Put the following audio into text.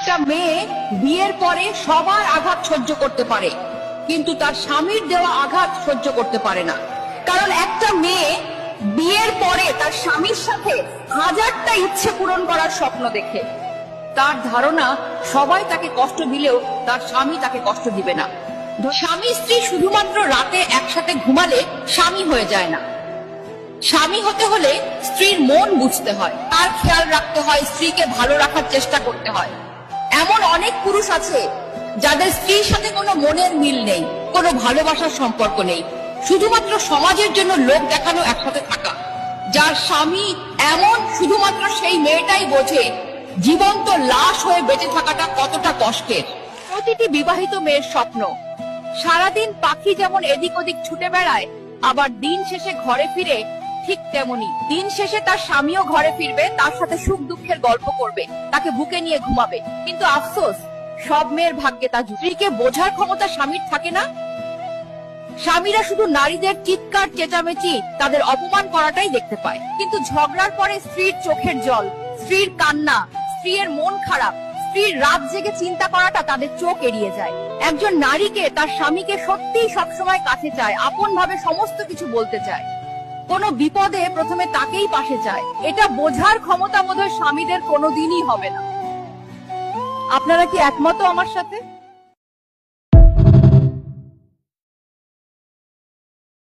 একটা মেয়ে বিয়ের পরে সবার আঘাত সহ্য করতে পারে, কিন্তু তার স্বামীর দেওয়া আঘাত সহ্য করতে পারে না। কারণ একটা মেয়ে বিয়ের পরে তার স্বামীর সাথে হাজারটা ইচ্ছে পূরণ করার স্বপ্ন দেখে। তার ধারণা সবাই তাকে কষ্ট দিলেও তার স্বামী তাকে কষ্ট দিবে না। স্বামী স্ত্রী শুধুমাত্র রাতে একসাথে ঘুমালে স্বামী হয়ে যায় না। স্বামী হতে হলে স্ত্রীর মন বুঝতে হয়, তার খেয়াল রাখতে হয়, স্ত্রীকে ভালো রাখার চেষ্টা করতে হয়। এমন অনেক পুরুষ আছে যাদের স্ত্রীর সাথে কোনো মনের মিল নেই, কোনো ভালোবাসার সম্পর্ক নেই, শুধুমাত্র সমাজের জন্য লোক দেখানো একসাথে থাকা। যার স্বামী এমন, শুধুমাত্র সেই মেয়েটাই বোঝে জীবন্ত লাশ হয়ে বেঁচে থাকাটা কতটা কষ্টের। প্রতিটি বিবাহিত মেয়ের স্বপ্ন, সারাদিন পাখি যেমন এদিক ওদিক ছুটে বেড়ায়, আবার দিন শেষে ঘরে ফিরে ঠিক তেমনি দিন শেষে তার স্বামীও ঘরে ফিরবে, তার সাথে সুখ দুঃখের গল্প করবে, তাকে বুকে নিয়ে ঘুমাবে। কিন্তু আফসোস, সব মেয়ের ভাগ্যে তা স্ত্রীকে বোঝার ক্ষমতা স্বামীর থাকে না। স্বামীরা শুধু নারীদের চিৎকার চেঁচামেচি, তাদের অপমান করাটাই দেখতে পায়। কিন্তু ঝগড়ার পরে স্ত্রীর চোখের জল, স্ত্রীর কান্না, স্ত্রীর মন খারাপ, স্ত্রীর রাত জেগে চিন্তা করাটা তাদের চোখ এড়িয়ে যায়। একজন নারীকে তার স্বামীকে সত্যিই সবসময় কাছে চায়, আপন ভাবে সমস্ত কিছু বলতে চায়, কোনো বিপদে প্রথমে তাকেই পাশে চায়। এটা বোঝার ক্ষমতা বোধহয় স্বামীদের কোনোদিনই হবে না। আপনারা কি একমত আমার সাথে?